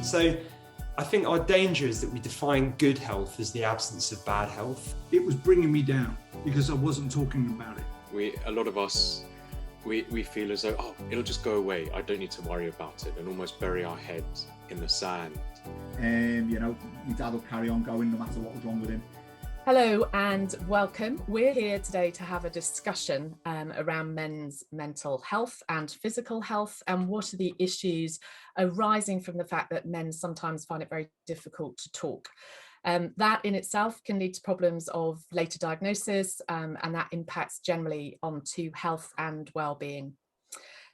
So I think our danger is that we define good health as the absence of bad health. It was bringing me down because I wasn't talking about it. A lot of us, we feel as though, it'll just go away. I don't need to worry about it, and almost bury our heads in the sand. My dad will carry on going no matter what was wrong with him. Hello and welcome. We're here today to have a discussion around men's mental health and physical health, and what are the issues arising from the fact that men sometimes find it very difficult to talk. That in itself can lead to problems of later diagnosis, and that impacts generally onto health and well-being.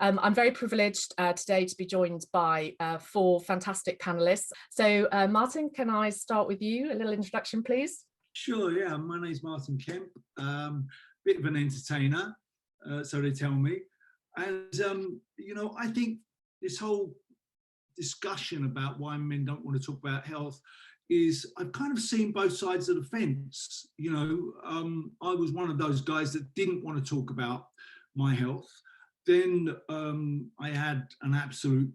I'm very privileged today to be joined by 4 fantastic panelists. So Martin, can I start with you? A little introduction, please. Sure, yeah. My name's Martin Kemp. Bit of an entertainer, so they tell me. And, I think this whole discussion about why men don't want to talk about health is, I've kind of seen both sides of the fence. I was one of those guys that didn't want to talk about my health. Then I had an absolute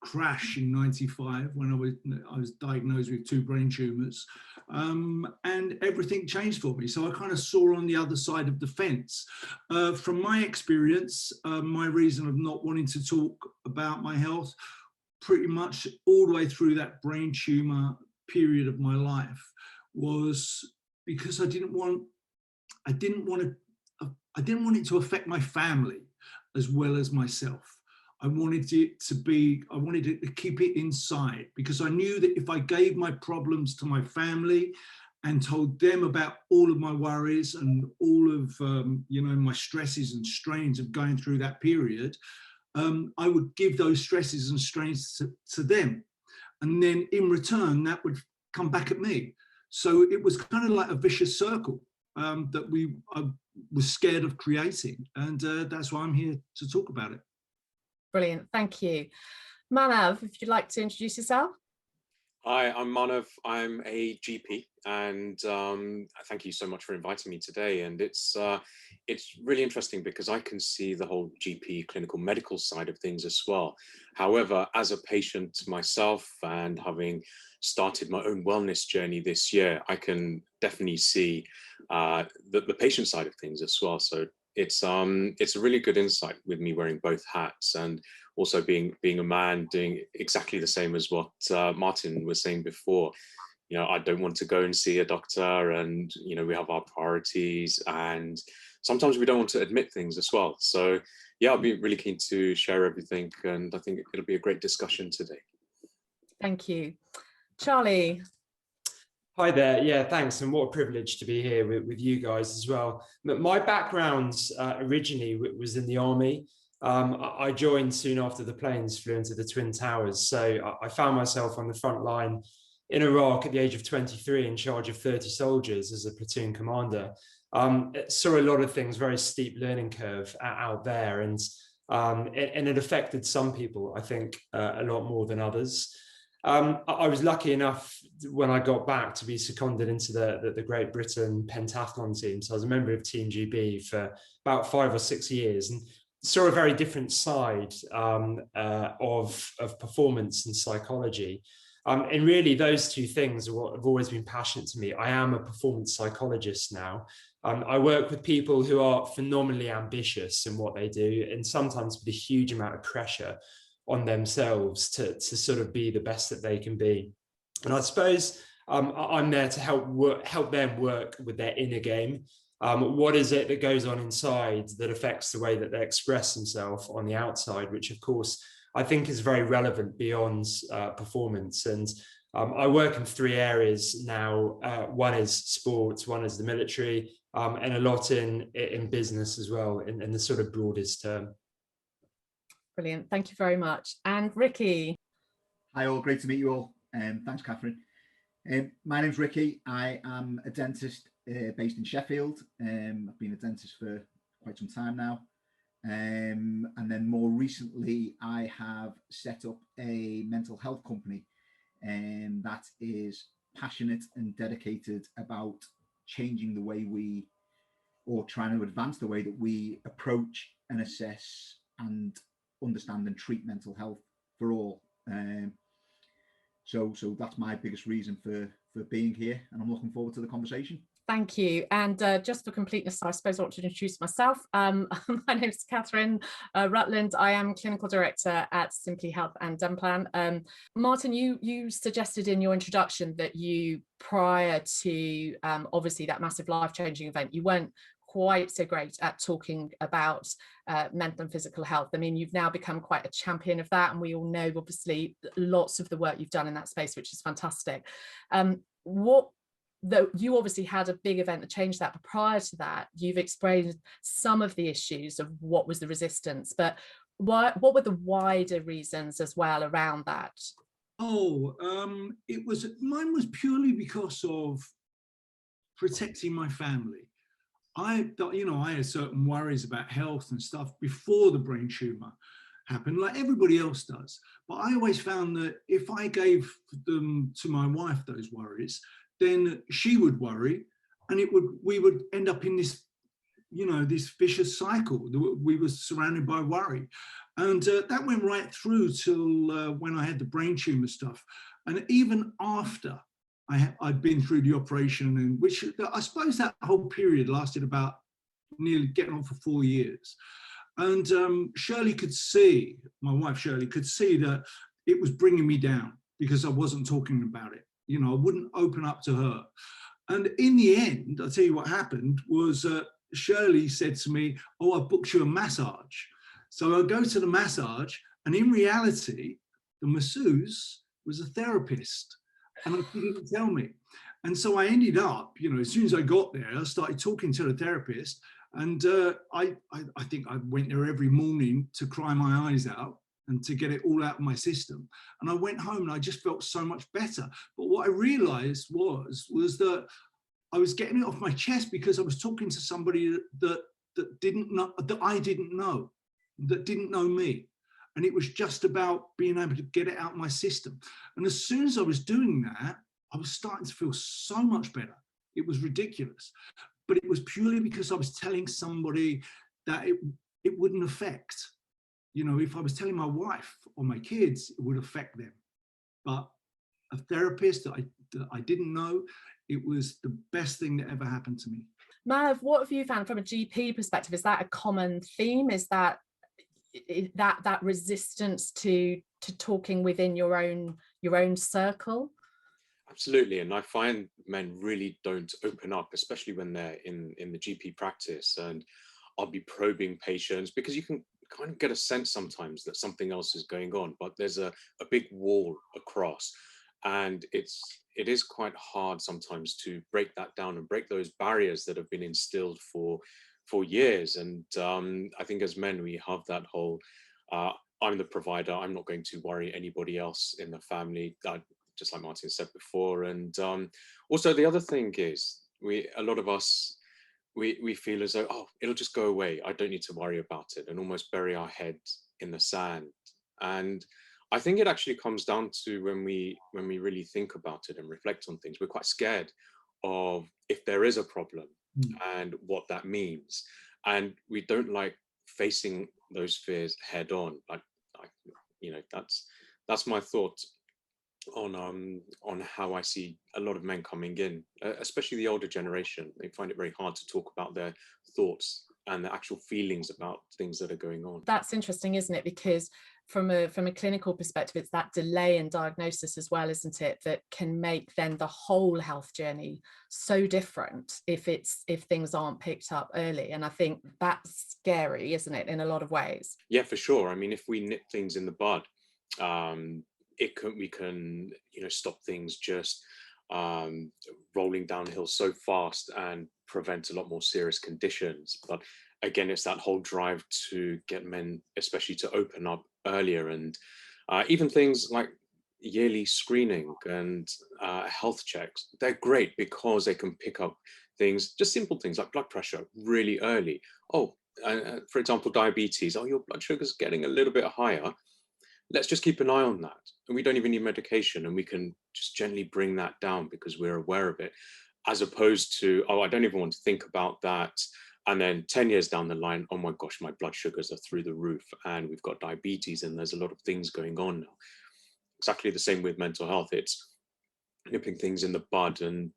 crash in '95 when I was diagnosed with 2 brain tumours, and everything changed for me. So I kind of saw on the other side of the fence. From my experience, my reason of not wanting to talk about my health, pretty much all the way through that brain tumour period of my life, was because I didn't want it to affect my family as well as myself. I wanted it to keep it inside, because I knew that if I gave my problems to my family and told them about all of my worries and all of my stresses and strains of going through that period, I would give those stresses and strains to them, and then in return that would come back at me. So it was kind of like a vicious circle that I was scared of creating, and that's why I'm here to talk about it. Brilliant, thank you. Manav, if you'd like to introduce yourself. Hi, I'm Manav. I'm a GP, and thank you so much for inviting me today. And it's really interesting because I can see the whole GP clinical medical side of things as well. However, as a patient myself, and having started my own wellness journey this year, I can definitely see the patient side of things as well. So it's a really good insight with me wearing both hats, and also being a man doing exactly the same as what Martin was saying before. I don't want to go and see a doctor, and we have our priorities, and sometimes we don't want to admit things as well. So yeah, I'll be really keen to share everything, and I think it'll be a great discussion today. Thank you. Charlie. Hi there. Yeah, thanks. And what a privilege to be here with you guys as well. My background originally was in the army. I joined soon after the planes flew into the Twin Towers. So I found myself on the front line in Iraq at the age of 23 in charge of 30 soldiers as a platoon commander. Saw a lot of things, very steep learning curve out there. And it affected some people, I think, a lot more than others. I was lucky enough when I got back to be seconded into the Great Britain pentathlon team. So I was a member of Team GB for about 5 or 6 years, and saw a very different side of performance and psychology. And really those 2 things are what have always been passionate to me. I am a performance psychologist now. I work with people who are phenomenally ambitious in what they do, and sometimes with a huge amount of pressure on themselves to sort of be the best that they can be. And I suppose I'm there to help them work with their inner game. What is it that goes on inside that affects the way that they express themselves on the outside, which of course I think is very relevant beyond performance. And I work in 3 areas now. One is sports, one is the military, and a lot in business as well, in the sort of broadest term. Brilliant, thank you very much. And Ricky. Hi all, great to meet you all. Thanks, Catherine. My name's Ricky. I am a dentist based in Sheffield. I've been a dentist for quite some time now. And then more recently, I have set up a mental health company that is passionate and dedicated about changing the way or trying to advance the way that we approach and assess and understand and treat mental health for all. So that's my biggest reason for being here, and I'm looking forward to the conversation. Thank you. And just for completeness, I suppose I want to introduce myself. My name is Catherine Rutland. I am Clinical Director at Simplyhealth and Denplan. Martin, you suggested in your introduction that you, prior to obviously that massive life-changing event, you weren't quite so great at talking about mental and physical health. I mean, you've now become quite a champion of that, and we all know obviously lots of the work you've done in that space, which is fantastic. Though you obviously had a big event that changed that, but prior to that, you've explained some of the issues of what was the resistance, but what were the wider reasons as well around that? Mine was purely because of protecting my family. I had certain worries about health and stuff before the brain tumor happened, like everybody else does. But I always found that if I gave them to my wife, those worries, then she would worry, and we would end up in this, this vicious cycle. We were surrounded by worry, and that went right through till when I had the brain tumor stuff, and even after I'd been through the operation, and which I suppose that whole period lasted about nearly getting on for 4 years. And Shirley could see, my wife Shirley could see that it was bringing me down because I wasn't talking about it. I wouldn't open up to her. And in the end, I'll tell you what happened was Shirley said to me, "Oh, I've booked you a massage." So I go to the massage, and in reality, the masseuse was a therapist, and she didn't tell me. And so I ended up, as soon as I got there, I started talking to the therapist, and I think I went there every morning to cry my eyes out and to get it all out of my system. And I went home and I just felt so much better. But what I realized was that I was getting it off my chest because I was talking to somebody that didn't know, that I didn't know, that didn't know me. And it was just about being able to get it out of my system. And as soon as I was doing that, I was starting to feel so much better. It was ridiculous. But it was purely because I was telling somebody that it wouldn't affect. If I was telling my wife or my kids, it would affect them. But a therapist that I didn't know, it was the best thing that ever happened to me. Manav, what have you found from a GP perspective? Is that a common theme? Is that resistance to talking within your own circle? Absolutely, and I find men really don't open up, especially when they're in the GP practice. And I'll be probing patients because you can kind of get a sense sometimes that something else is going on, but there's a big wall across, and it is quite hard sometimes to break that down and break those barriers that have been instilled for years. And I think as men we have that whole I'm the provider, I'm not going to worry anybody else in the family, just like Martin said before. And also the other thing is a lot of us we feel as though, oh, it'll just go away, I don't need to worry about it, and almost bury our head in the sand. And I think it actually comes down to when we really think about it and reflect on things, we're quite scared of if there is a problem and what that means, and we don't like facing those fears head on. That's my thought on how I see a lot of men coming in, especially the older generation. They find it very hard to talk about their thoughts and the actual feelings about things that are going on. That's interesting, isn't it? Because from a clinical perspective, it's that delay in diagnosis as well, isn't it, that can make then the whole health journey so different if things aren't picked up early. And I think that's scary, isn't it, in a lot of ways? Yeah, for sure. I mean, if we nip things in the bud, we can stop things just rolling downhill so fast and prevent a lot more serious conditions. But again, it's that whole drive to get men especially to open up earlier, and even things like yearly screening and health checks, they're great because they can pick up things, just simple things like blood pressure really early. For example, diabetes. Oh, your blood sugar's getting a little bit higher. Let's just keep an eye on that. And we don't even need medication, and we can just gently bring that down because we're aware of it, as opposed to, oh, I don't even want to think about that. And then 10 years down the line, oh my gosh, my blood sugars are through the roof and we've got diabetes and there's a lot of things going on now. exactly the same with mental health. It's nipping things in the bud and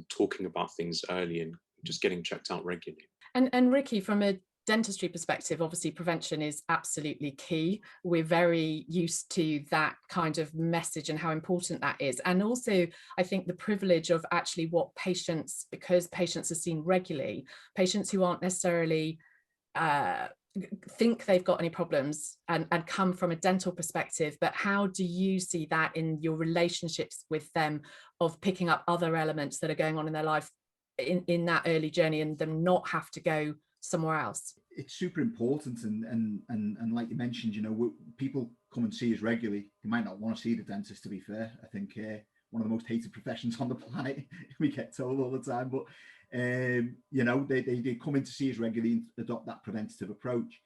talking about things early and just getting checked out regularly. And Ricky, from a dentistry perspective, obviously prevention is absolutely key. We're very used to that kind of message and how important that is. And also, I think the privilege of actually what patients, because patients are seen regularly, patients who aren't necessarily think they've got any problems and come from a dental perspective, but how do you see that in your relationships with them, of picking up other elements that are going on in their life in that early journey, and them not have to go somewhere else? It's super important, and like you mentioned, you know, people come and see us regularly. They might not want to see the dentist, to be fair. I think one of the most hated professions on the planet, we get told all the time, but you know, they come in to see us regularly and adopt that preventative approach,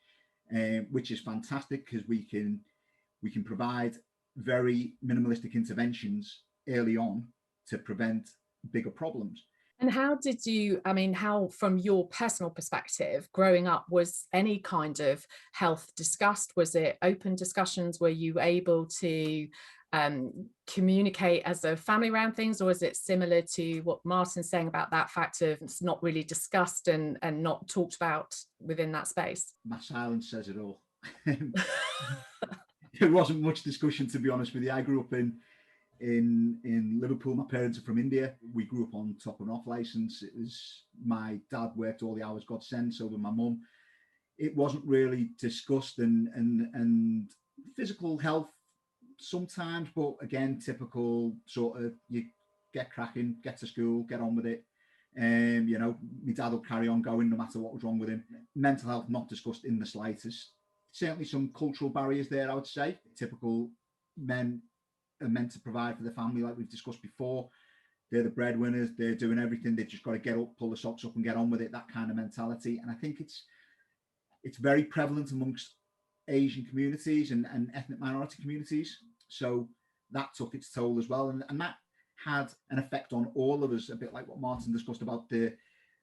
which is fantastic, because we can provide very minimalistic interventions early on to prevent bigger problems. And how did you, I mean, how, from your personal perspective, growing up, was any kind of health discussed? Was it open discussions? Were you able to communicate as a family around things, or is it similar to what Martin's saying about that fact of it's not really discussed and not talked about within that space? My silence says it all. There wasn't much discussion, to be honest with you. I grew up in Liverpool. My parents are from India. We grew up on top and off license. It was, my dad worked all the hours God sent, so with my mum. It wasn't really discussed, and physical health sometimes, but again, typical sort of, you get cracking, get to school, get on with it. You know, my dad will carry on going no matter what was wrong with him. Mental health not discussed in the slightest. Certainly some cultural barriers there, I would say. Typical men are meant to provide for the family, like we've discussed before. They're the breadwinners, they're doing everything, they've just got to get up, pull the socks up and get on with it, that kind of mentality. And I think it's very prevalent amongst Asian communities and ethnic minority communities. So that took its toll as well, and that had an effect on all of us, a bit like what Martin discussed about the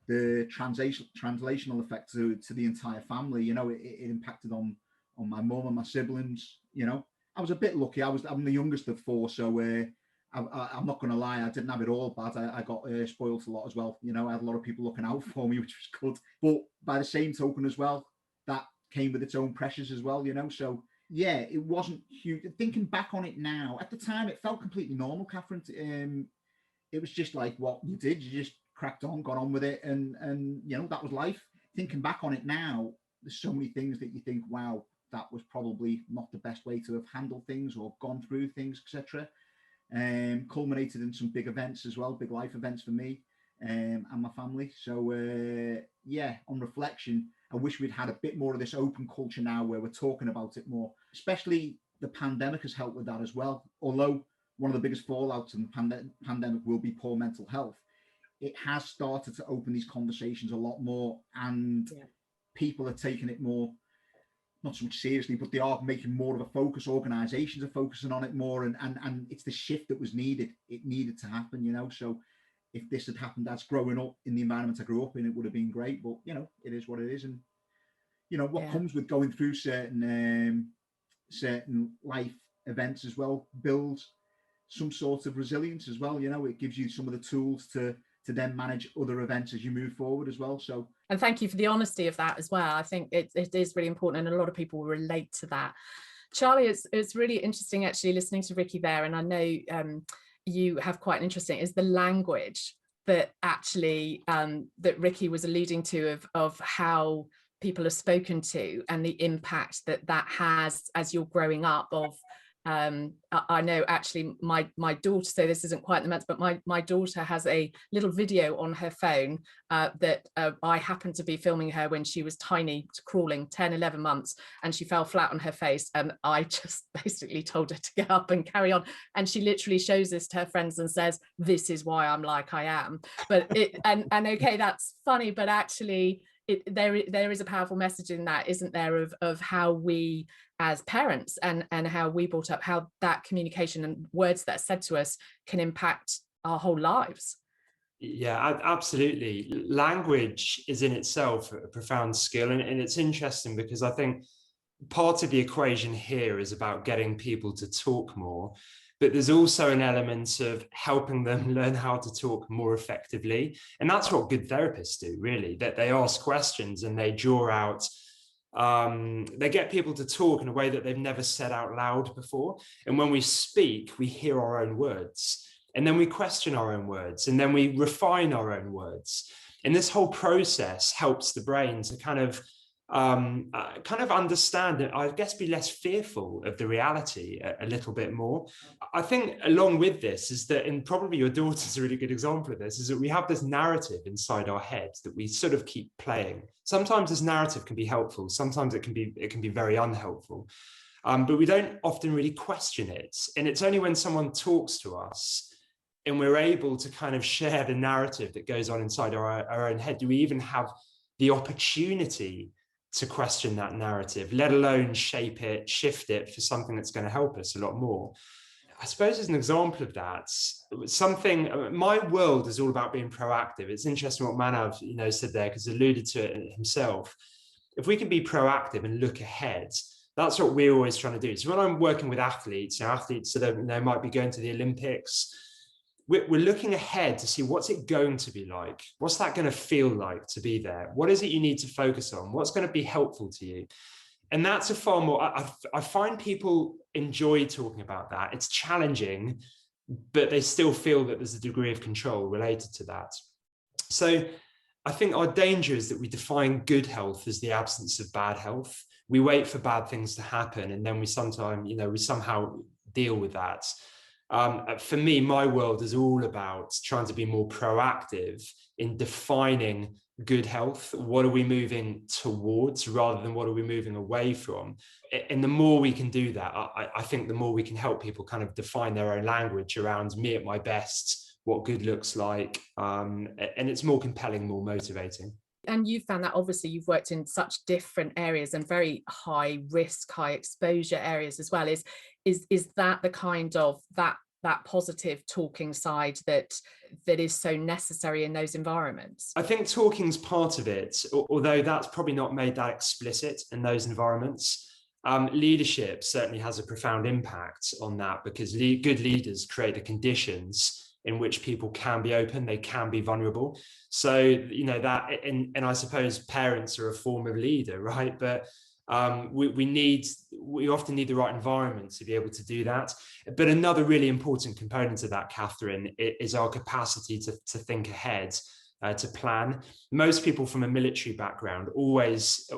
translational effect to the entire family. You know, it impacted on my mum and my siblings. You know, I was a bit lucky. I'm the youngest of four, so I'm not going to lie, I didn't have it all bad. I got spoiled a lot as well. You know, I had a lot of people looking out for me, which was good. But by the same token as well, that came with its own pressures as well, you know. So yeah, it wasn't huge. Thinking back on it now, at the time it felt completely normal, Catherine. It was just like what you did, you just cracked on, got on with it, and you know, that was life. Thinking back on it now, there's so many things that you think, wow, that was probably not the best way to have handled things or gone through things, etc. Culminated in some big events as well, big life events for me and my family. So yeah, on reflection, I wish we'd had a bit more of this open culture now, where we're talking about it more. Especially the pandemic has helped with that as well. Although one of the biggest fallouts in the pandemic will be poor mental health, it has started to open these conversations a lot more, and people are taking it more, not so much seriously, but they are making more of a focus. Organizations are focusing on it more, and it's the shift that was needed. It needed to happen, you know. So if this had happened as growing up in the environment I grew up in, it would have been great. But you know, it is what it is, and you know what comes with going through certain life events as well builds some sort of resilience as well. You know, it gives you some of the tools to then manage other events as you move forward as well. So, and thank you for the honesty of that as well. I think it is really important, and a lot of people relate to that. Charlie, it's really interesting actually listening to Ricky there, and I know you have quite an interesting, is the language that actually that Ricky was alluding to of how people are spoken to, and the impact that has as you're growing up. Of I know actually my daughter, so this isn't quite the month, but my daughter has a little video on her phone that I happened to be filming her when she was tiny, crawling, 10, 11 months, and she fell flat on her face, and I just basically told her to get up and carry on, and she literally shows this to her friends and says, "This is why I'm like I am." But it and okay, that's funny, but actually there is a powerful message in that, isn't there, of how we as parents and how we brought up, how that communication and words that are said to us can impact our whole lives. Yeah, absolutely. Language is in itself a profound skill, and it's interesting because I think part of the equation here is about getting people to talk more, but there's also an element of helping them learn how to talk more effectively. And that's what good therapists do, really, that they ask questions and they draw out, they get people to talk in a way that they've never said out loud before. And when we speak, we hear our own words, and then we question our own words, and then we refine our own words. And this whole process helps the brain to kind of understand it, I guess, be less fearful of the reality a little bit more. I think along with this is that, and probably your daughter's a really good example of this, is that we have this narrative inside our heads that we sort of keep playing. Sometimes this narrative can be helpful, sometimes it can be very unhelpful, but we don't often really question it. And it's only when someone talks to us and we're able to kind of share the narrative that goes on inside our own head do we even have the opportunity to question that narrative, let alone shape it, shift it for something that's going to help us a lot more. I suppose as an example of that, my world is all about being proactive. It's interesting what Manav, said there, because he alluded to it himself. If we can be proactive and look ahead, that's what we're always trying to do. So when I'm working with athletes, athletes that might be going to the Olympics, we're looking ahead to see what's it going to be like. What's that going to feel like to be there? What is it you need to focus on? What's going to be helpful to you? And that's a far more, I find people enjoy talking about that. It's challenging, but they still feel that there's a degree of control related to that. So I think our danger is that we define good health as the absence of bad health. We wait for bad things to happen, and then we somehow deal with that. For me, my world is all about trying to be more proactive in defining good health. What are we moving towards rather than what are we moving away from? And the more we can do that, I think the more we can help people kind of define their own language around me at my best, what good looks like. And it's more compelling, more motivating. And you found that obviously you've worked in such different areas and very high risk, high exposure areas as well. Is that the kind of that positive talking side that is so necessary in those environments? I think talking's part of it, although that's probably not made that explicit in those environments. Leadership certainly has a profound impact on that, because good leaders create the conditions in which people can be open, they can be vulnerable. So, that, and I suppose parents are a form of leader, right? But we often need the right environment to be able to do that. But another really important component of that, Catherine, is our capacity to think ahead, to plan. Most people from a military background always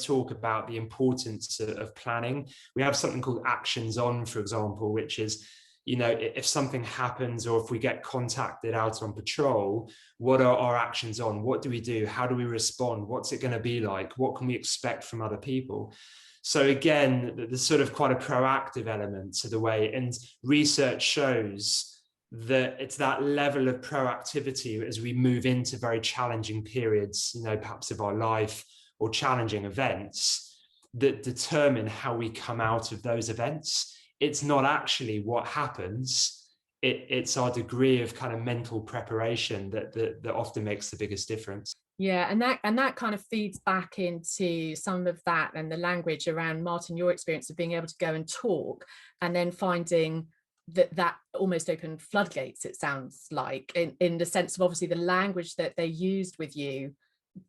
talk about the importance of planning. We have something called actions on, for example, which is, if something happens or if we get contacted out on patrol, what are our actions on? What do we do? How do we respond? What's it going to be like? What can we expect from other people? So again, there's sort of quite a proactive element to the way, and research shows that it's that level of proactivity as we move into very challenging periods, perhaps of our life, or challenging events, that determine how we come out of those events. It's not actually what happens, it's our degree of kind of mental preparation that often makes the biggest difference. Yeah, and that kind of feeds back into some of that and the language around, Martin, your experience of being able to go and talk, and then finding that almost opened floodgates, it sounds like, in the sense of obviously the language that they used with you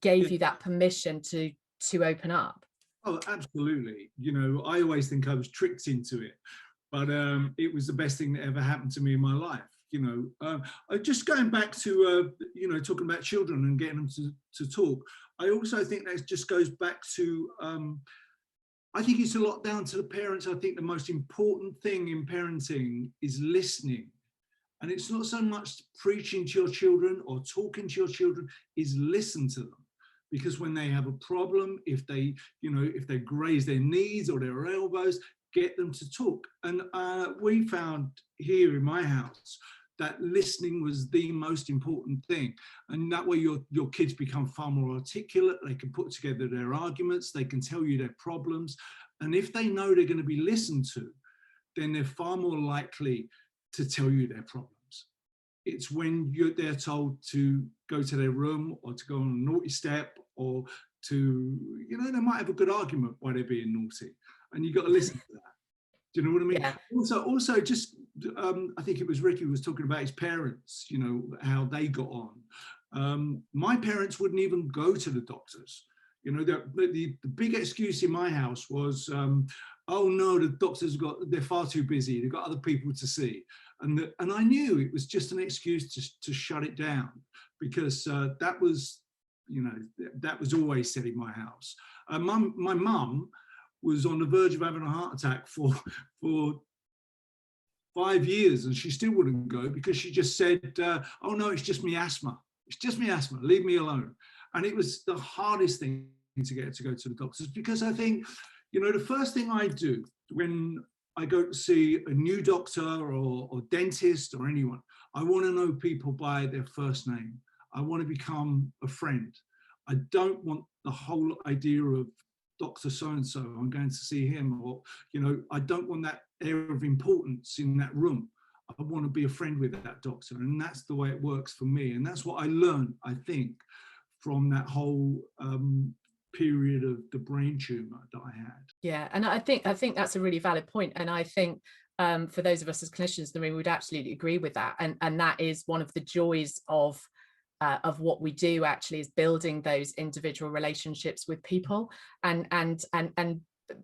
gave you that permission to open up. Oh, absolutely. I always think I was tricked into it, but it was the best thing that ever happened to me in my life. Just going back to, talking about children and getting them to talk, I also think that just goes back to, I think it's a lot down to the parents. I think the most important thing in parenting is listening. And it's not so much preaching to your children or talking to your children, is listen to them. Because when they have a problem, if they graze their knees or their elbows, get them to talk. And we found here in my house that listening was the most important thing. And that way your kids become far more articulate, they can put together their arguments, they can tell you their problems. And if they know they're going to be listened to, then they're far more likely to tell you their problems. It's when they're told to go to their room or to go on a naughty step or to, you know, they might have a good argument why they're being naughty, and you've got to listen to that. Do you know what I mean? Yeah. Also, just I think it was Ricky was talking about his parents, you know, how they got on. My parents wouldn't even go to the doctors. You know, the big excuse in my house was, oh no, the doctors they're far too busy. They've got other people to see, and I knew it was just an excuse to shut it down, because that was, you know, that was always said in my house. My mum was on the verge of having a heart attack for 5 years, and she still wouldn't go, because she just said, oh no, it's just me asthma. It's just me asthma, leave me alone. And it was the hardest thing to get her to go to the doctors, because I think, you know, the first thing I do when I go to see a new doctor or dentist or anyone, I want to know people by their first name. I want to become a friend. I don't want the whole idea of Dr. So-and-so, I'm going to see him, or, you know, I don't want that air of importance in that room. I want to be a friend with that doctor, and that's the way it works for me. And that's what I learned, I think, from that whole period of the brain tumor that I had. Yeah, and I think that's a really valid point. And I think for those of us as clinicians, we would absolutely agree with that. And that is one of the joys of what we do, actually, is building those individual relationships with people, and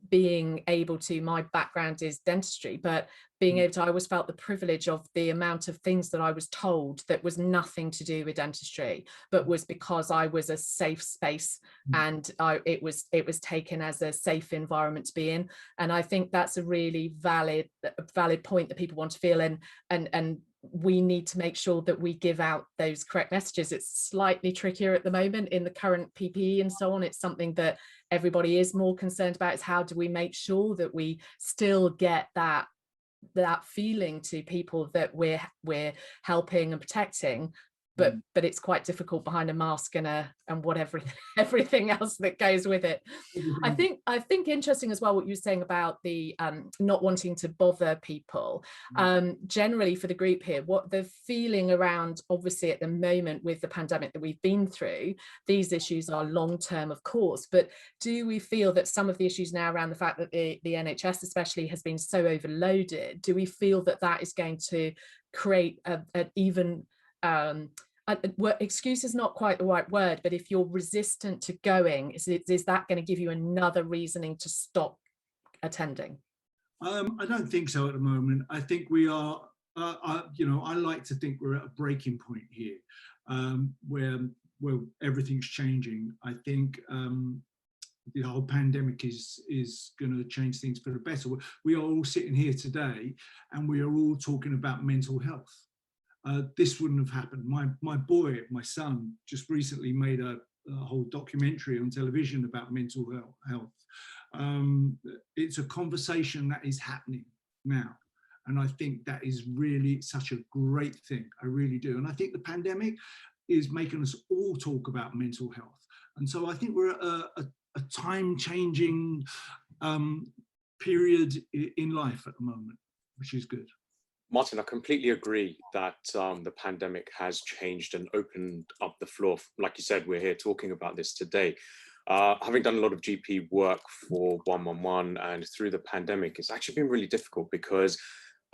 being able to, my background is dentistry, but being able to, I always felt the privilege of the amount of things that I was told that was nothing to do with dentistry, but was because I was a safe space, and it was taken as a safe environment to be in. And I think that's a really valid point that people want to feel, and we need to make sure that we give out those correct messages. It's slightly trickier at the moment in the current PPE and so on. It's something that everybody is more concerned about, is how do we make sure that we still get that feeling to people that we're helping and protecting, but it's quite difficult behind a mask and whatever everything else that goes with it. I think interesting as well what you were saying about the not wanting to bother people. Generally for the group here, what the feeling around, obviously at the moment with the pandemic that we've been through, these issues are long term, of course, but do we feel that some of the issues now around the fact that the NHS especially has been so overloaded, do we feel that that is going to create an even excuse is not quite the right word, but if you're resistant to going, is that going to give you another reasoning to stop attending? I don't think so at the moment. I think we are, you know, I like to think we're at a breaking point here, where everything's changing. I think the whole pandemic is going to change things for the better. We are all sitting here today, and we are all talking about mental health. This wouldn't have happened. My son, just recently made a whole documentary on television about mental health. It's a conversation that is happening now. And I think that is really such a great thing. I really do. And I think the pandemic is making us all talk about mental health. And so I think we're at a time-changing period in life at the moment, which is good. Martin, I completely agree that the pandemic has changed and opened up the floor. Like you said, we're here talking about this today. Having done a lot of GP work for 111 and through the pandemic, it's actually been really difficult because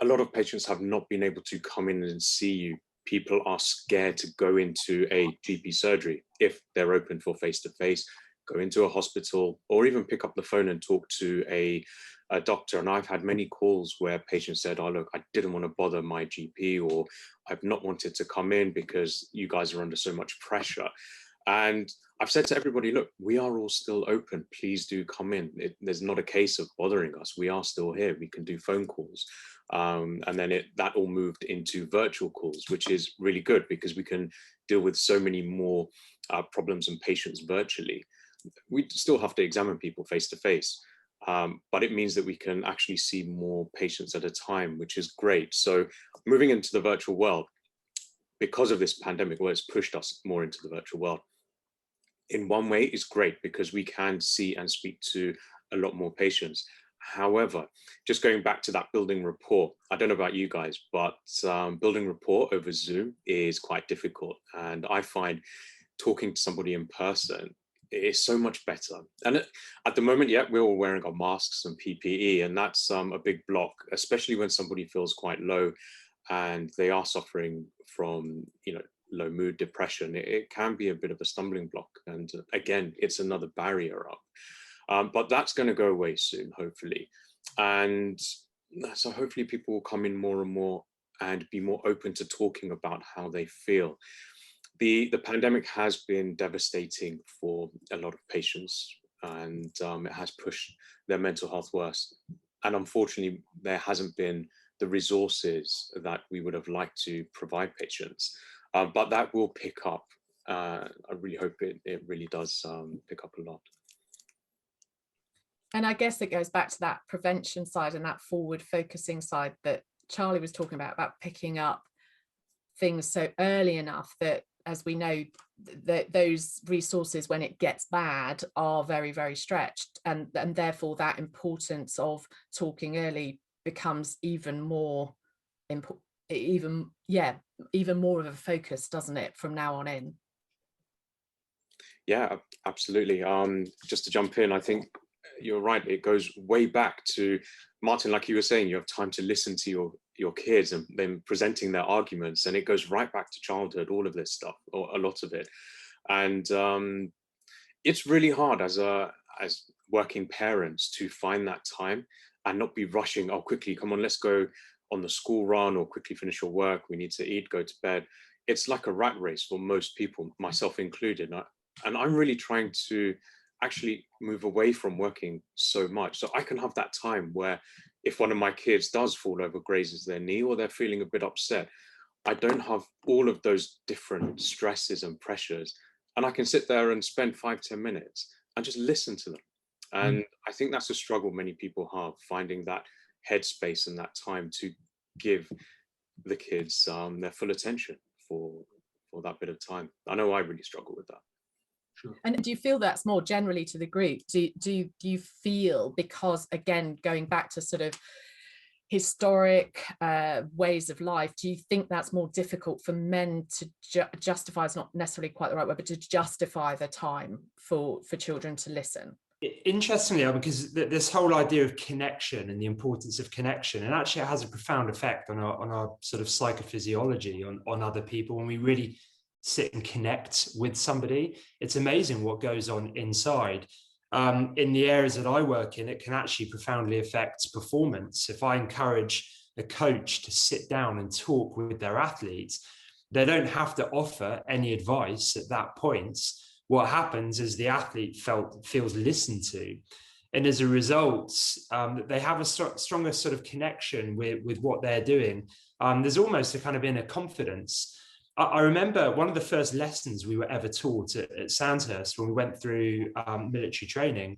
a lot of patients have not been able to come in and see you. People are scared to go into a GP surgery if they're open for face-to-face, go into a hospital, or even pick up the phone and talk to a doctor. And I've had many calls where patients said, oh, look, I didn't want to bother my GP, or I've not wanted to come in because you guys are under so much pressure. And I've said to everybody, look, we are all still open. Please do come in. There's not a case of bothering us. We are still here. We can do phone calls. And then that all moved into virtual calls, which is really good because we can deal with so many more problems and patients virtually. We still have to examine people face to face. But it means that we can actually see more patients at a time, which is great. So moving into the virtual world, because of this pandemic, well, it's pushed us more into the virtual world. In one way, it's great because we can see and speak to a lot more patients. However, just going back to that building rapport, I don't know about you guys, but building rapport over Zoom is quite difficult. And I find talking to somebody in person is so much better. And at the moment, yeah, we're all wearing our masks and PPE, and that's a big block, especially when somebody feels quite low and they are suffering from, low mood, depression. It can be a bit of a stumbling block. And again, it's another barrier up. But that's going to go away soon, hopefully. And so hopefully people will come in more and more and be more open to talking about how they feel. The pandemic has been devastating for a lot of patients, and it has pushed their mental health worse. And unfortunately, there hasn't been the resources that we would have liked to provide patients. But that will pick up. I really hope it really does pick up a lot. And I guess it goes back to that prevention side and that forward focusing side that Charlie was talking about picking up things so early enough that, as we know, that those resources, when it gets bad, are very, very stretched. And therefore that importance of talking early becomes even more important, even more of a focus, doesn't it, from now on in? Yeah, absolutely. Just to jump in, I think you're right. It goes way back to, Martin, like you were saying, you have time to listen to your kids and them presenting their arguments, and it goes right back to childhood, all of this stuff, or a lot of it. And it's really hard as working parents to find that time and not be rushing, oh, quickly, come on, let's go on the school run, or quickly finish your work, we need to eat, go to bed. It's like a rat race for most people, myself included. And I'm really trying to actually move away from working so much so I can have that time where if one of my kids does fall over, grazes their knee, or they're feeling a bit upset, I don't have all of those different stresses and pressures, and I can sit there and spend 5-10 minutes and just listen to them. And I think that's a struggle many people have, finding that headspace and that time to give the kids their full attention for that bit of time. I know I really struggle with that. Sure. And do you feel that's more generally to the group? Do you feel, because again, going back to sort of historic ways of life, do you think that's more difficult for men to justify, is not necessarily quite the right word, but to justify the time for children to listen? Interestingly, because this whole idea of connection and the importance of connection, and actually it has a profound effect on our sort of psychophysiology on other people when we really sit and connect with somebody. It's amazing what goes on inside. In the areas that I work in, it can actually profoundly affect performance. If I encourage a coach to sit down and talk with their athletes, they don't have to offer any advice at that point. What happens is the athlete feels listened to. And as a result, they have a stronger sort of connection with what they're doing. There's almost a kind of inner confidence. I remember one of the first lessons we were ever taught at Sandhurst when we went through military training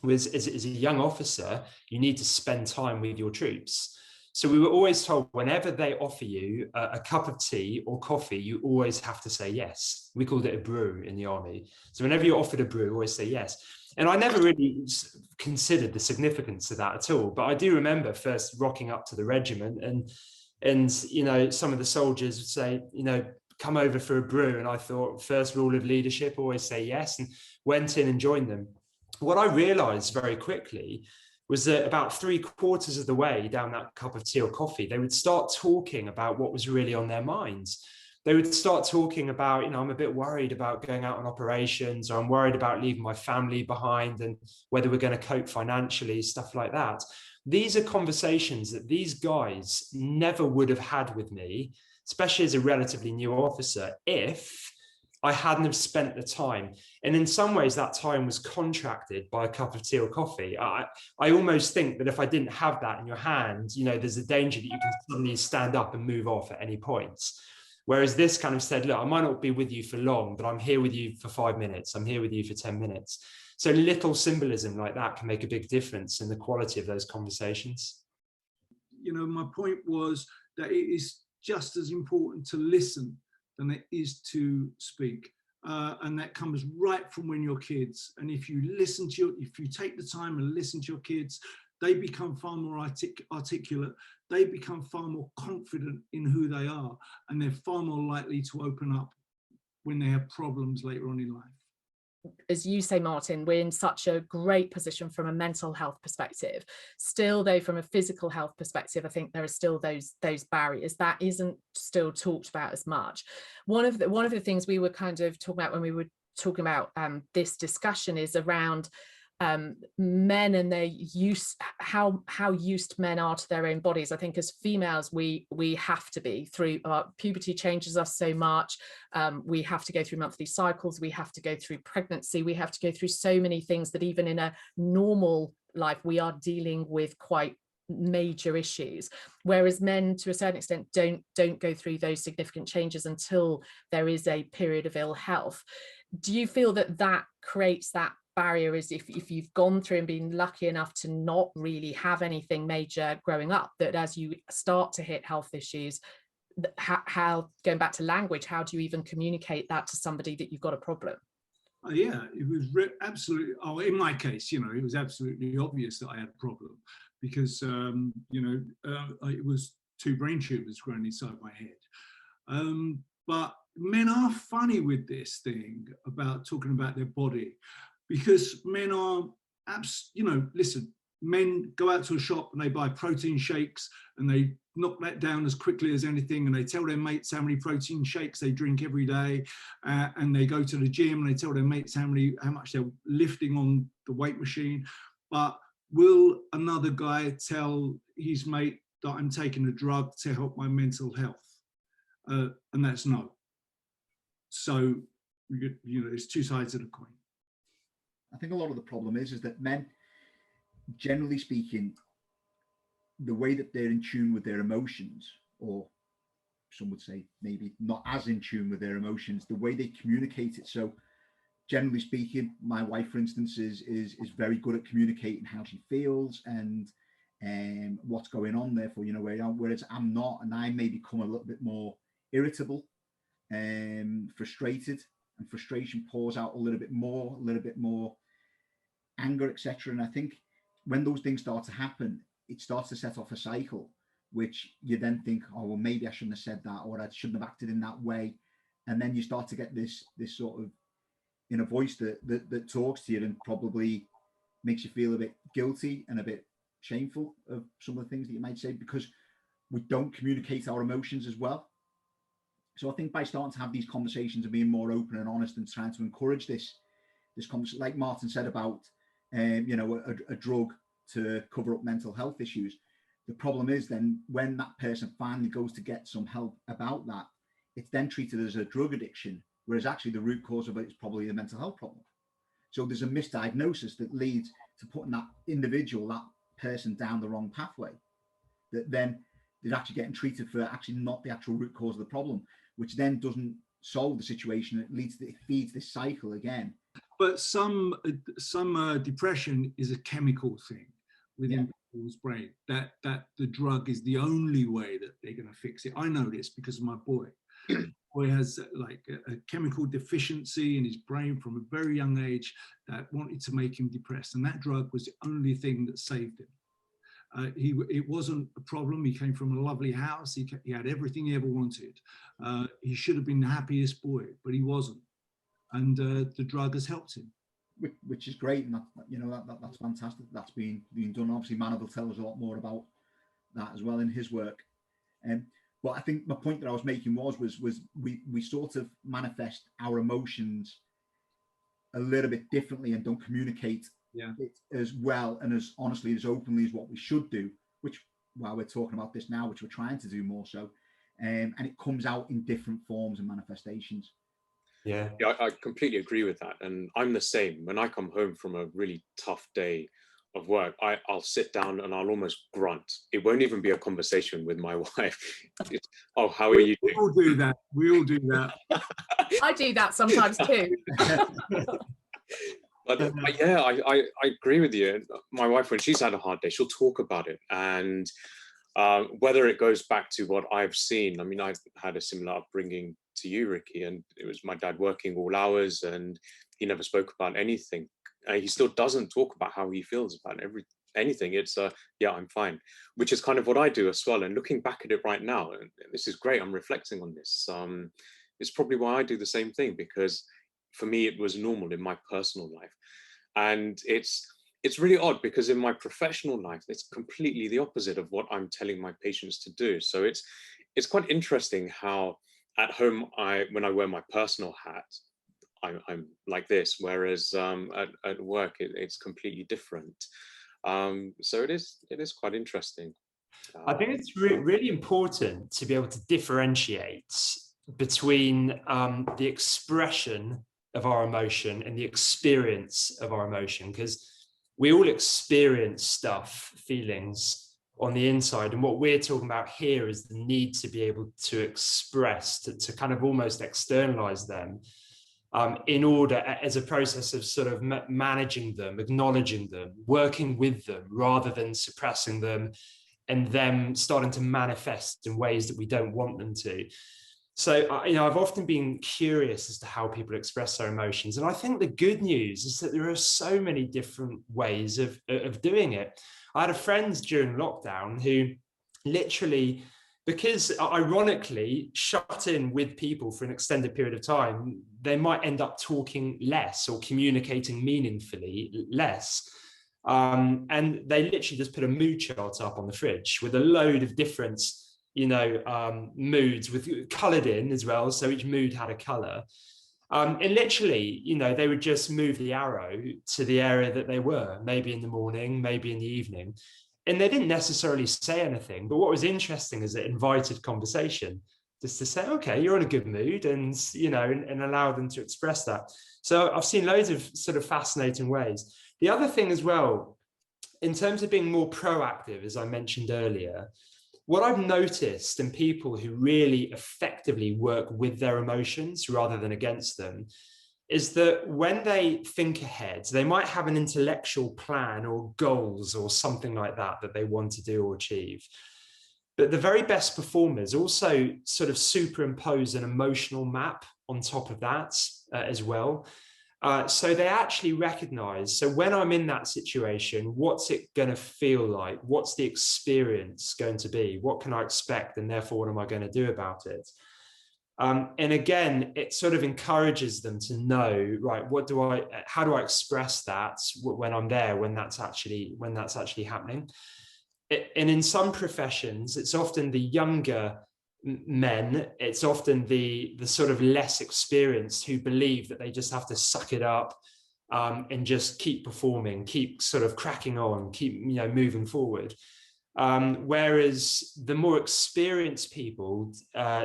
was, as a young officer, you need to spend time with your troops. So we were always told, whenever they offer you a cup of tea or coffee, you always have to say yes. We called it a brew in the army. So whenever you're offered a brew, always say yes. And I never really considered the significance of that at all. But I do remember first rocking up to the regiment and some of the soldiers would say, come over for a brew. And I thought, first rule of leadership, always say yes, and went in and joined them. What I realized very quickly was that about 3/4 of the way down that cup of tea or coffee, they would start talking about what was really on their minds. They would start talking about, I'm a bit worried about going out on operations, or I'm worried about leaving my family behind and whether we're going to cope financially, stuff like that. These are conversations that these guys never would have had with me, especially as a relatively new officer, if I hadn't have spent the time. And in some ways, that time was contracted by a cup of tea or coffee. I almost think that if I didn't have that in your hand, there's a danger that you can suddenly stand up and move off at any point. Whereas this kind of said, look, I might not be with you for long, but I'm here with you for 5 minutes. I'm here with you for 10 minutes. So little symbolism like that can make a big difference in the quality of those conversations. My point was that it is just as important to listen than it is to speak. And that comes right from when you're kids. And if you if you take the time and listen to your kids, they become far more articulate. They become far more confident in who they are. And they're far more likely to open up when they have problems later on in life. as you say, Martin, we're in such a great position from a mental health perspective. Still, though, from a physical health perspective, I think there are still those barriers that isn't still talked about as much. One of the things we were kind of talking about when we were talking about this discussion is around men and their use, how used men are to their own bodies. I think as females, we have to be, through puberty changes us so much. We have to go through monthly cycles, we have to go through pregnancy, we have to go through so many things that even in a normal life we are dealing with quite major issues, whereas men to a certain extent don't go through those significant changes until there is a period of ill health. Do you feel that creates that barrier, is if you've gone through and been lucky enough to not really have anything major growing up, that as you start to hit health issues, how going back to language, how do you even communicate that to somebody that you've got a problem? Yeah, it was absolutely, in my case, it was absolutely obvious that I had a problem, because it was 2 brain tumors growing inside my head. But men are funny with this thing about talking about their body, because men are, listen, men go out to a shop and they buy protein shakes and they knock that down as quickly as anything, and they tell their mates how many protein shakes they drink every day, and they go to the gym and they tell their mates how much they're lifting on the weight machine. But will another guy tell his mate that I'm taking a drug to help my mental health? And that's no. So, there's 2 sides of the coin. I think a lot of the problem is that men, generally speaking, the way that they're in tune with their emotions, or some would say maybe not as in tune with their emotions, the way they communicate it. So generally speaking, my wife, for instance, is very good at communicating how she feels and what's going on, therefore, whereas I'm not, and I may become a little bit more irritable and frustrated, and frustration pours out a little bit more anger, etc. And I think when those things start to happen, it starts to set off a cycle, which you then think, oh, well, maybe I shouldn't have said that, or I shouldn't have acted in that way. And then you start to get this sort of inner voice that talks to you and probably makes you feel a bit guilty and a bit shameful of some of the things that you might say, because we don't communicate our emotions as well. So I think by starting to have these conversations and being more open and honest and trying to encourage this conversation, like Martin said about, a drug to cover up mental health issues. The problem is then when that person finally goes to get some help about that, it's then treated as a drug addiction, whereas actually the root cause of it is probably a mental health problem. So there's a misdiagnosis that leads to putting that individual, that person, down the wrong pathway, that then they're actually getting treated for actually not the actual root cause of the problem, which then doesn't solve the situation. It feeds this cycle again. But some depression is a chemical thing within people's brain, that the drug is the only way that they're going to fix it. I know this because of my boy. Boy has like a chemical deficiency in his brain from a very young age that wanted to make him depressed, and that drug was the only thing that saved him. It wasn't a problem. He came from a lovely house. He had everything he ever wanted. He should have been the happiest boy, but he wasn't. And the drug has helped him. Which is great, and that's fantastic. That's being done. Obviously, Manav will tell us a lot more about that as well in his work. But I think my point that I was making was we sort of manifest our emotions a little bit differently and don't communicate it as well and as honestly, as openly as what we should do, which, while we're talking about this now, which we're trying to do more so, and it comes out in different forms and manifestations. Yeah, I completely agree with that. And I'm the same. When I come home from a really tough day of work, I'll sit down and I'll almost grunt. It won't even be a conversation with my wife. It's, oh, how are you doing? We all do that. We all do that. I do that sometimes too. But yeah, I agree with you. My wife, when she's had a hard day, she'll talk about it. And whether it goes back to what I've seen, I mean, I've had a similar upbringing to you, Ricky, and it was my dad working all hours and he never spoke about anything. He still doesn't talk about how he feels about anything. It's yeah, I'm fine, which is kind of what I do as well. And looking back at it right now, and this is great, I'm reflecting on this. It's probably why I do the same thing, because for me, it was normal in my personal life. And it's really odd because in my professional life, it's completely the opposite of what I'm telling my patients to do. So it's quite interesting how at home, when I wear my personal hat, I'm like this, whereas at work, it's completely different. So it is quite interesting. I think it's really important to be able to differentiate between the expression of our emotion and the experience of our emotion, because we all experience stuff, feelings on the inside. And what we're talking about here is the need to be able to express, to kind of almost externalize them in order, as a process of sort of managing them, acknowledging them, working with them, rather than suppressing them and them starting to manifest in ways that we don't want them to. So, I've often been curious as to how people express their emotions. And I think the good news is that there are so many different ways of doing it. I had a friend during lockdown who literally, because ironically, shut in with people for an extended period of time, they might end up talking less or communicating meaningfully less. And they literally just put a mood chart up on the fridge with a load of different moods with colored in as well. So each mood had a color. And literally, they would just move the arrow to the area that they were, maybe in the morning, maybe in the evening. And they didn't necessarily say anything. But what was interesting is it invited conversation, just to say, okay, you're in a good mood, and, and allow them to express that. So I've seen loads of sort of fascinating ways. The other thing as well, in terms of being more proactive, as I mentioned earlier, what I've noticed in people who really effectively work with their emotions rather than against them is that when they think ahead, they might have an intellectual plan or goals or something like that they want to do or achieve. But the very best performers also sort of superimpose an emotional map on top of that as well. So they actually recognize, so when I'm in that situation, what's it going to feel like? What's the experience going to be? What can I expect? And therefore, what am I going to do about it? And again, it sort of encourages them to know, right, how do I express that when I'm there, when that's actually happening? And in some professions, it's often the younger men, it's often the sort of less experienced who believe that they just have to suck it up and just keep performing, keep sort of cracking on, keep moving forward. Whereas the more experienced people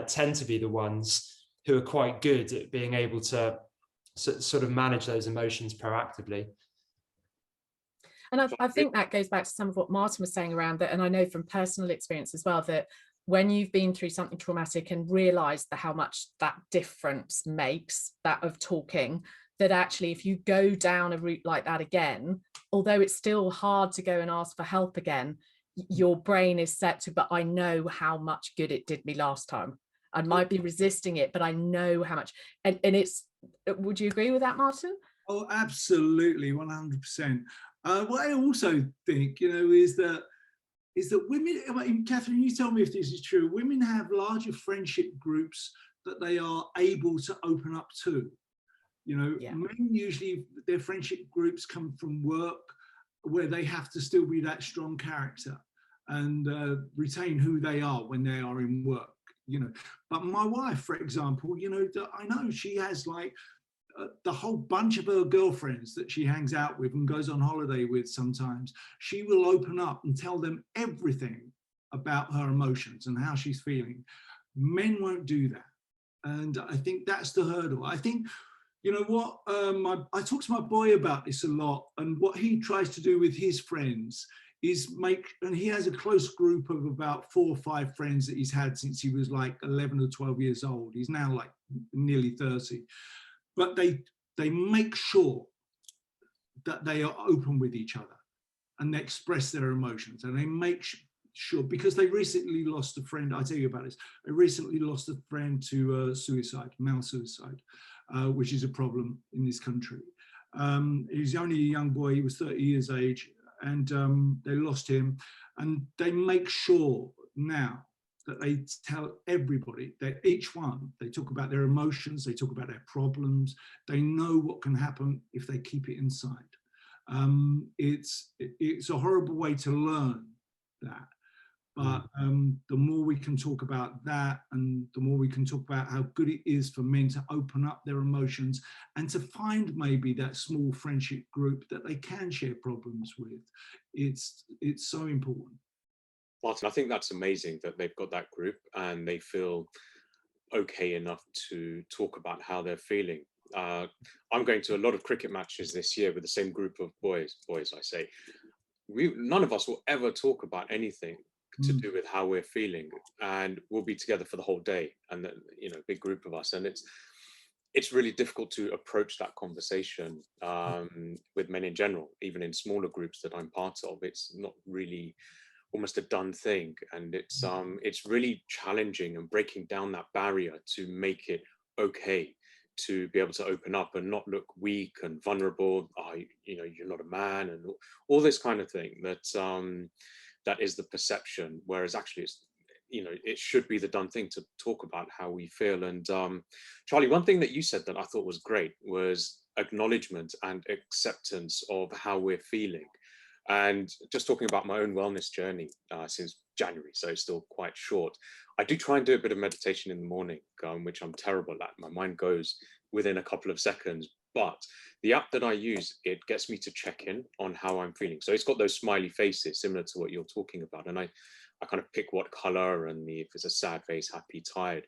tend to be the ones who are quite good at being able to sort of manage those emotions proactively. And I think that goes back to some of what Martin was saying around that. And I know from personal experience as well, that when you've been through something traumatic and realized how much that difference makes, that of talking, that actually if you go down a route like that again, although it's still hard to go and ask for help again, your brain is set to, but I know how much good it did me last time. I might be resisting it, but I know how much. And it's, would you agree with that, Martin? Oh, absolutely, 100%. What I also think, is that women, I mean, Catherine, you tell me if this is true, women have larger friendship groups that they are able to open up to. Men usually, their friendship groups come from work where they have to still be that strong character and retain who they are when they are in work, But my wife, for example, I know she has like the whole bunch of her girlfriends that she hangs out with and goes on holiday with sometimes. She will open up and tell them everything about her emotions and how she's feeling. Men won't do that. And I think that's the hurdle. I think, I talk to my boy about this a lot, and what he tries to do with his friends is and he has a close group of about 4 or 5 friends that he's had since he was like 11 or 12 years old. He's now like nearly 30. But they make sure that they are open with each other and they express their emotions, and they make sure, because they recently lost a friend, I tell you about this, they recently lost a friend to suicide, male suicide, which is a problem in this country. He's only a young boy, he was 30 years age, and they lost him, and they make sure now that they tell everybody, that each one, they talk about their emotions, they talk about their problems, they know what can happen if they keep it inside. It's a horrible way to learn that. But the more we can talk about that, and the more we can talk about how good it is for men to open up their emotions and to find maybe that small friendship group that they can share problems with, it's so important. Martin, I think that's amazing that they've got that group and they feel okay enough to talk about how they're feeling. I'm going to a lot of cricket matches this year with the same group of boys, I say. None of us will ever talk about anything to do with how we're feeling, and we'll be together for the whole day, and then, you know, big group of us, and it's really difficult to approach that conversation with men in general. Even in smaller groups that I'm part of, it's not really, almost a done thing, and it's really challenging and breaking down that barrier to make it okay to be able to open up and not look weak and vulnerable. You know, you're not a man, and all this kind of thing that is the perception, whereas actually it's, you know, it should be the done thing to talk about how we feel. And Charlie, one thing that you said that I thought was great was acknowledgement and acceptance of how we're feeling. And just talking about my own wellness journey since January, so it's still quite short, I do try and do a bit of meditation in the morning, which I'm terrible at. My mind goes within a couple of seconds. But the app that I use, it gets me to check in on how I'm feeling. So it's got those smiley faces similar to what you're talking about. And I kind of pick what color, and if it's a sad face, happy, tired.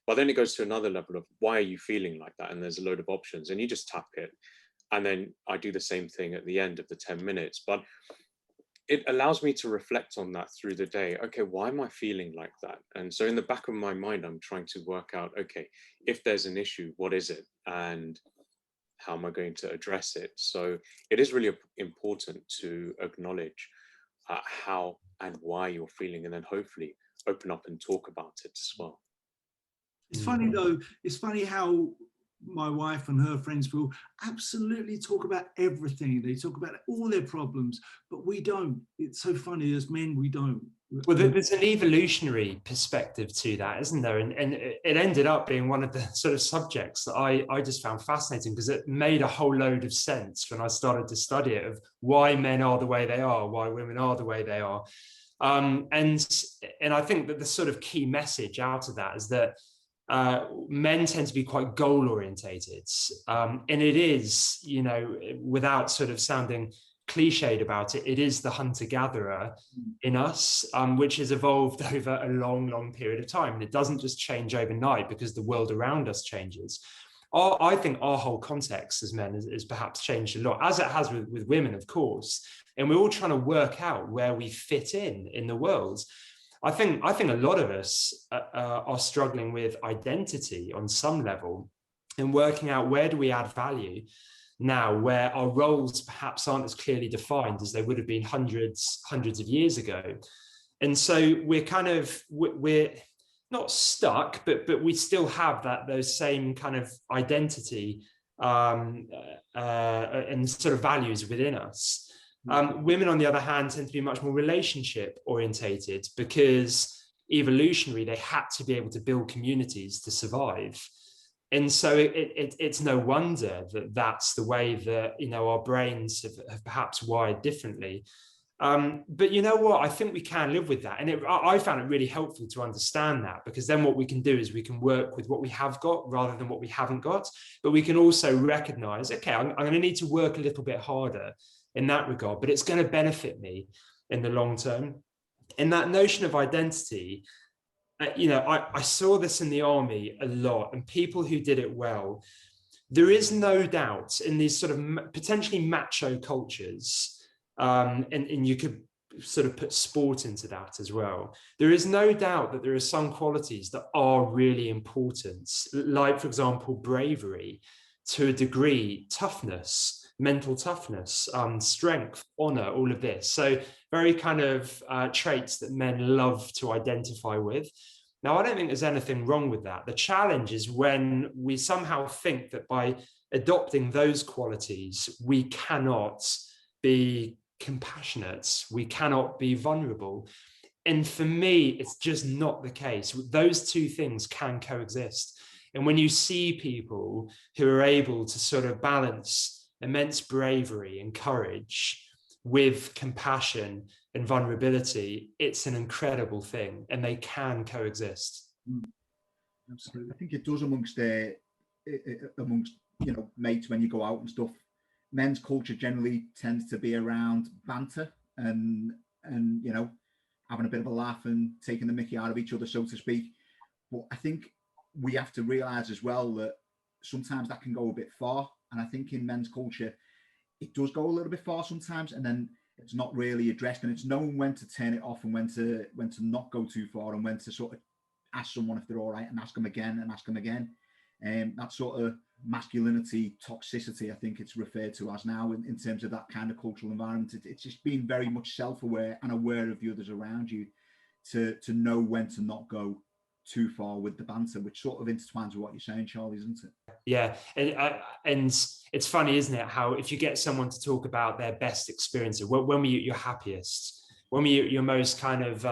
But then it goes to another level of, why are you feeling like that? And there's a load of options, and you just tap it. And then I do the same thing at the end of the 10 minutes. But it allows me to reflect on that through the day. Okay, why am I feeling like that? And so in the back of my mind, I'm trying to work out, okay, if there's an issue, what is it? And how am I going to address it? So it is really important to acknowledge how and why you're feeling, and then hopefully open up and talk about it as well. It's funny though, it's funny how my wife and her friends will absolutely talk about everything. They talk about all their problems, but we don't. It's so funny, as men, we don't. Well, there's an evolutionary perspective to that, isn't there? And it ended up being one of the sort of subjects that I just found fascinating, because it made a whole load of sense when I started to study it, of why men are the way they are, why women are the way they are. And I think that the sort of key message out of that is that men tend to be quite goal orientated, and it is, you know, without sort of sounding cliched about it, it is the hunter-gatherer in us, which has evolved over a long period of time, and it doesn't just change overnight because the world around us changes. I think our whole context as men is perhaps changed a lot, as it has with women, of course, and we're all trying to work out where we fit in the world. I think a lot of us are struggling with identity on some level, and working out, where do we add value now, where our roles perhaps aren't as clearly defined as they would have been hundreds of years ago. And so we're not stuck, but we still have those same kind of identity and sort of values within us. Women, on the other hand, tend to be much more relationship orientated, because evolutionary, they had to be able to build communities to survive. And so it's no wonder that that's the way that, you know, our brains have perhaps wired differently. But you know what? I think we can live with that. And I found it really helpful to understand that, because then what we can do is we can work with what we have got rather than what we haven't got. But we can also recognize, okay, I'm going to need to work a little bit harder in that regard, but it's going to benefit me in the long term. And that notion of identity, you know, I saw this in the army a lot, and people who did it well. There is no doubt in these sort of potentially macho cultures, and you could sort of put sport into that as well. There is no doubt that there are some qualities that are really important, like, for example, bravery, to a degree, toughness, mental toughness, strength, honor, all of this. So very kind of traits that men love to identify with. Now, I don't think there's anything wrong with that. The challenge is when we somehow think that by adopting those qualities, we cannot be compassionate, we cannot be vulnerable. And for me, it's just not the case. Those two things can coexist. And when you see people who are able to sort of balance immense bravery and courage with compassion and vulnerability, it's an incredible thing, and they can coexist. Absolutely. I think it does amongst mates when you go out and stuff. Men's culture generally tends to be around banter and having a bit of a laugh and taking the mickey out of each other, so to speak. But I think we have to realize as well that sometimes that can go a bit far. And I think in men's culture, it does go a little bit far sometimes, and then it's not really addressed, and it's knowing when to turn it off and when to not go too far, and when to sort of ask someone if they're all right and ask them again and ask them again. That sort of masculinity toxicity, I think it's referred to as now in terms of that kind of cultural environment. It's just being very much self-aware and aware of the others around you to know when to not go too far with the banter, which sort of intertwines with what you're saying, Charlie, isn't it? Yeah, and it's funny, isn't it, how if you get someone to talk about their best experiences, when were you at your happiest, when were you your most kind of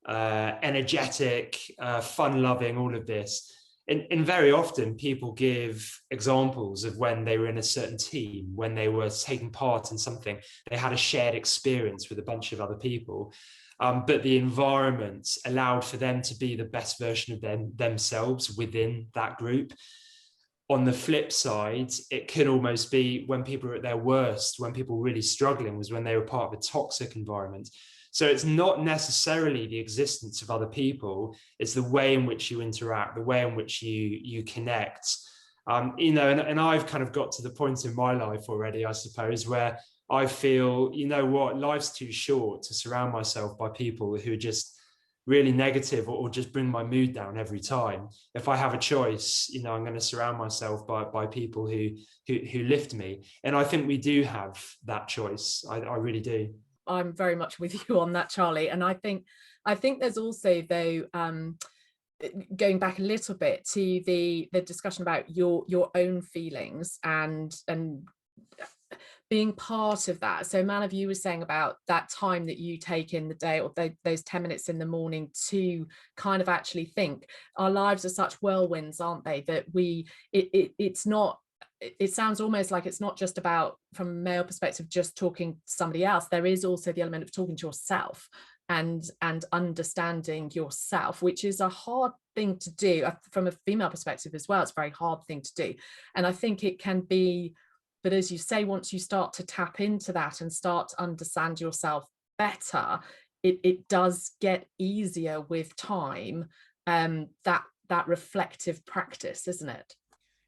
energetic, fun-loving, all of this, and very often people give examples of when they were in a certain team, when they were taking part in something, they had a shared experience with a bunch of other people. But the environment allowed for them to be the best version of themselves within that group. On the flip side, it could almost be when people are at their worst, when people were really struggling, was when they were part of a toxic environment. So it's not necessarily the existence of other people, it's the way in which you interact, the way in which you connect. And I've kind of got to the point in my life already, I suppose, where I feel, you know what, life's too short to surround myself by people who are just really negative or just bring my mood down every time. If I have a choice, I'm going to surround myself by people who lift me. And I think we do have that choice. I really do. I'm very much with you on that, Charlie. And I think there's also, though, going back a little bit to the discussion about your own feelings and being part of that. So Manav, you were saying about that time that you take in the day, or those 10 minutes in the morning to kind of actually think. Our lives are such whirlwinds, aren't they, that it's not, it sounds almost like it's not just about, from a male perspective, just talking to somebody else. There is also the element of talking to yourself and understanding yourself, which is a hard thing to do. From a female perspective as well, it's a very hard thing to do. And I think it can be, but as you say, once you start to tap into that and start to understand yourself better, it does get easier with time, that reflective practice, isn't it?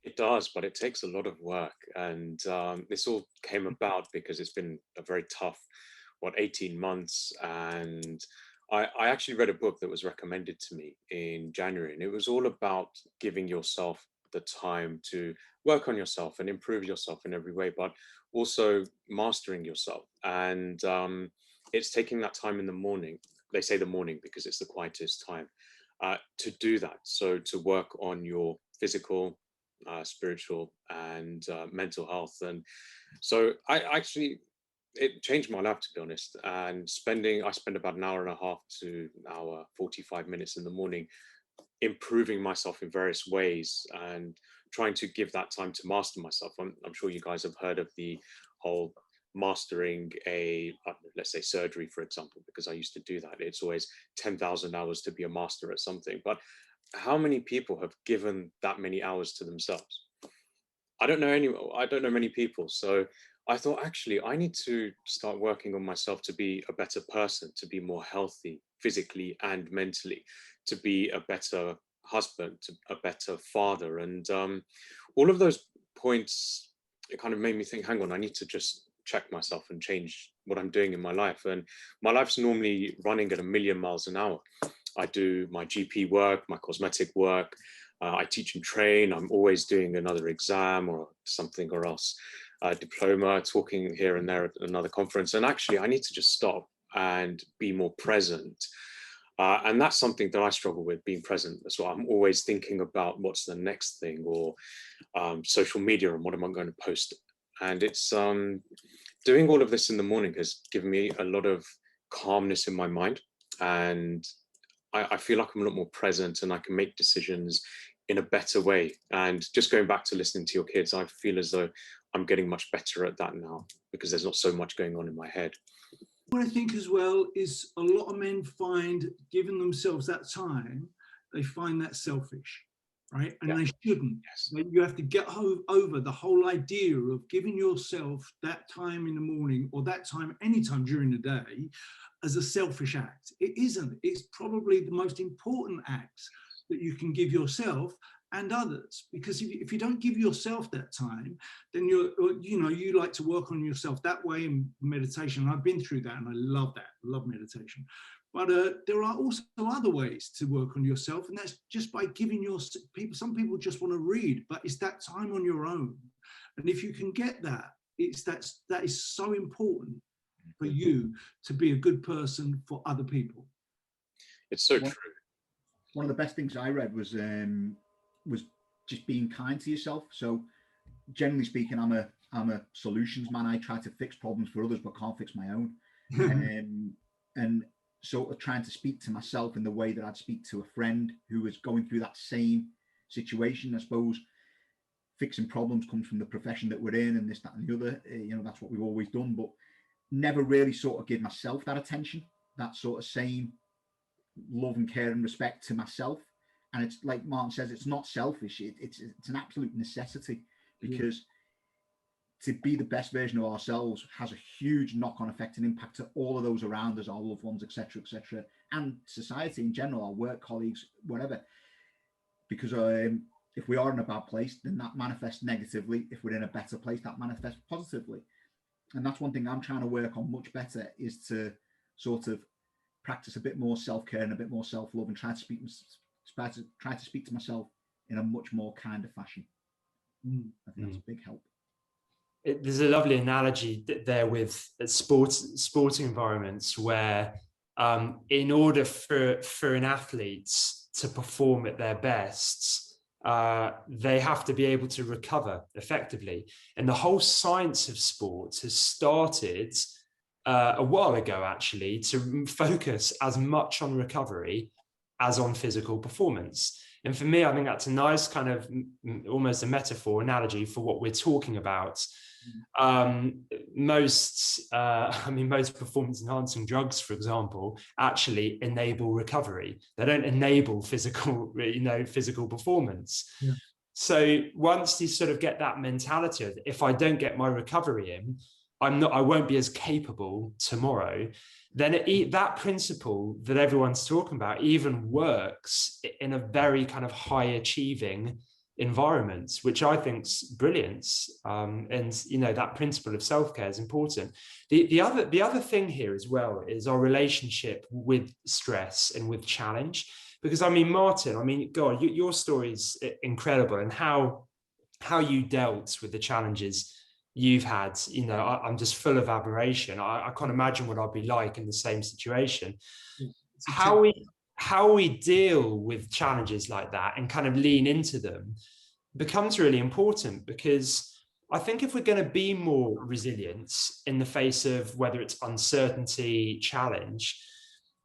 It does, but it takes a lot of work. And this all came about because it's been a very tough, 18 months. And I actually read a book that was recommended to me in January, and it was all about giving yourself the time to work on yourself and improve yourself in every way, but also mastering yourself. And it's taking that time in the morning. They say the morning because it's the quietest time to do that. So to work on your physical, spiritual, and mental health. And so it changed my life, to be honest. And I spend about an hour and a half to an hour, 45 minutes in the morning, improving myself in various ways and trying to give that time to master myself. I'm sure you guys have heard of the whole mastering let's say surgery, for example, because I used to do that. It's always 10,000 hours to be a master at something. But how many people have given that many hours to themselves? I don't know many people. So I thought, actually, I need to start working on myself to be a better person, to be more healthy physically and mentally, to be a better husband, a better father. And all of those points, it kind of made me think, hang on, I need to just check myself and change what I'm doing in my life. And my life's normally running at 1,000,000 miles an hour. I do my GP work, my cosmetic work, I teach and train. I'm always doing another exam or something or else, diploma, talking here and there at another conference. And actually, I need to just stop and be more present. And that's something that I struggle with, being present as well. I'm always thinking about what's the next thing, or social media and what am I going to post. And it's doing all of this in the morning has given me a lot of calmness in my mind and I feel like I'm a lot more present and I can make decisions in a better way. And just going back to listening to your kids, I feel as though I'm getting much better at that now because there's not so much going on in my head. What I think as well is a lot of men find giving themselves that time, they find that selfish, right? And they shouldn't. Yes. You have to get over the whole idea of giving yourself that time in the morning or that time anytime during the day as a selfish act. It isn't. It's probably the most important act that you can give yourself and others, because if you don't give yourself that time, then you like to work on yourself that way in meditation. I've been through that and I love that. I love meditation. But there are also other ways to work on yourself, and that's just by giving people. Some people just want to read, but it's that time on your own. And if you can get that, that is so important for you to be a good person for other people. It's so true. One of the best things I read was just being kind to yourself. So generally speaking, I'm a solutions man. I try to fix problems for others, but can't fix my own. And sort of trying to speak to myself in the way that I'd speak to a friend who was going through that same situation. I suppose fixing problems comes from the profession that we're in and this, that, and the other. That's what we've always done, but never really sort of give myself that attention, that sort of same love and care and respect to myself. And it's like Martin says, it's not selfish. It's an absolute necessity, because to be the best version of ourselves has a huge knock-on effect and impact to all of those around us, our loved ones, etc., and society in general, our work colleagues, whatever. Because if we are in a bad place, then that manifests negatively. If we're in a better place, that manifests positively. And that's one thing I'm trying to work on much better, is to sort of practice a bit more self-care and a bit more self-love, and try to speak to myself in a much more kind of fashion. I think that's a big help. There's a lovely analogy there with sporting environments where in order for an athlete to perform at their best, they have to be able to recover effectively. And the whole science of sport has started a while ago, actually, to focus as much on recovery as on physical performance. And for me, I think that's a nice kind of almost a metaphor analogy for what we're talking about. Most performance enhancing drugs, for example, actually enable recovery. They don't enable physical performance. Yeah. So once you sort of get that mentality of, if I don't get my recovery in, I won't be as capable tomorrow, then that principle that everyone's talking about even works in a very kind of high achieving environment, which I think's brilliant. And that principle of self-care is important. The other thing here as well is our relationship with stress and with challenge. Because Martin, God, your story is incredible, and how you dealt with the challenges you've had. I'm just full of admiration. I can't imagine what I'd be like in the same situation. How we deal with challenges like that and kind of lean into them becomes really important, because I think if we're going to be more resilient in the face of whether it's uncertainty, challenge,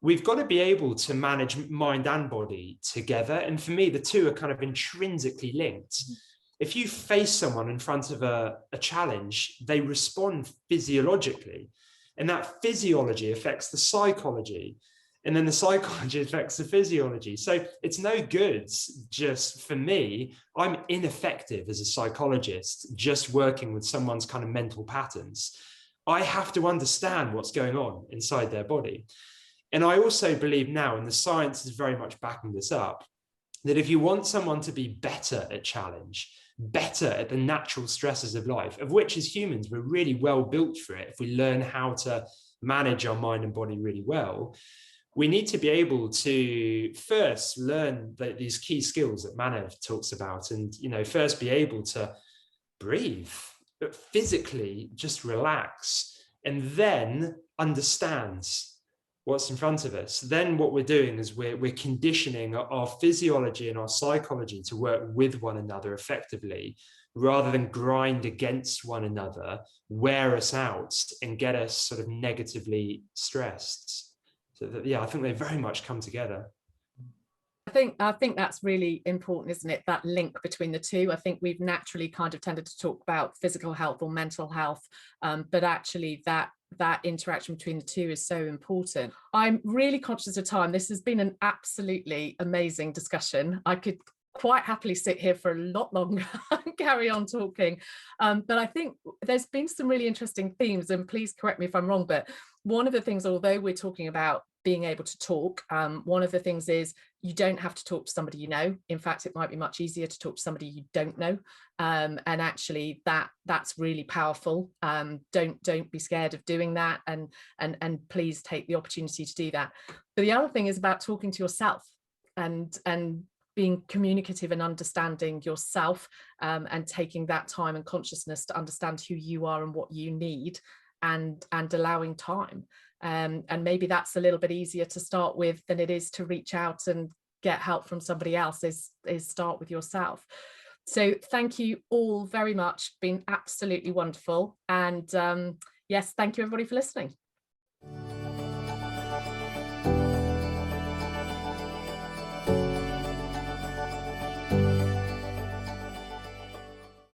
we've got to be able to manage mind and body together. And for me, the two are kind of intrinsically linked. If you face someone in front of a challenge, they respond physiologically, and that physiology affects the psychology, and then the psychology affects the physiology. So it's no good just for me. I'm ineffective as a psychologist just working with someone's kind of mental patterns. I have to understand what's going on inside their body. And I also believe now, and the science is very much backing this up, that if you want someone to be better at challenge, better at the natural stresses of life, of which as humans, we're really well built for it, if we learn how to manage our mind and body really well, we need to be able to first learn these key skills that Manav talks about, and first be able to breathe, but physically just relax, and then understand what's in front of us. Then what we're doing is we're conditioning our physiology and our psychology to work with one another effectively, rather than grind against one another, wear us out, and get us sort of negatively stressed. yeah, I think they very much come together. I think that's really important, isn't it? That link between the two. I think we've naturally kind of tended to talk about physical health or mental health, but actually that interaction between the two is so important. I'm really conscious of time. This has been an absolutely amazing discussion. I could quite happily sit here for a lot longer and carry on talking. But I think there's been some really interesting themes, and please correct me if I'm wrong, but one of the things, although we're talking about being able to talk, one of the things is you don't have to talk to somebody you know. In fact, it might be much easier to talk to somebody you don't know. And actually that's really powerful. Don't be scared of doing that, and please take the opportunity to do that. But the other thing is about talking to yourself and being communicative and understanding yourself, and taking that time and consciousness to understand who you are and what you need, and allowing time. And maybe that's a little bit easier to start with than it is to reach out and get help from somebody else, is start with yourself. So thank you all very much. Been absolutely wonderful. And yes, thank you everybody for listening.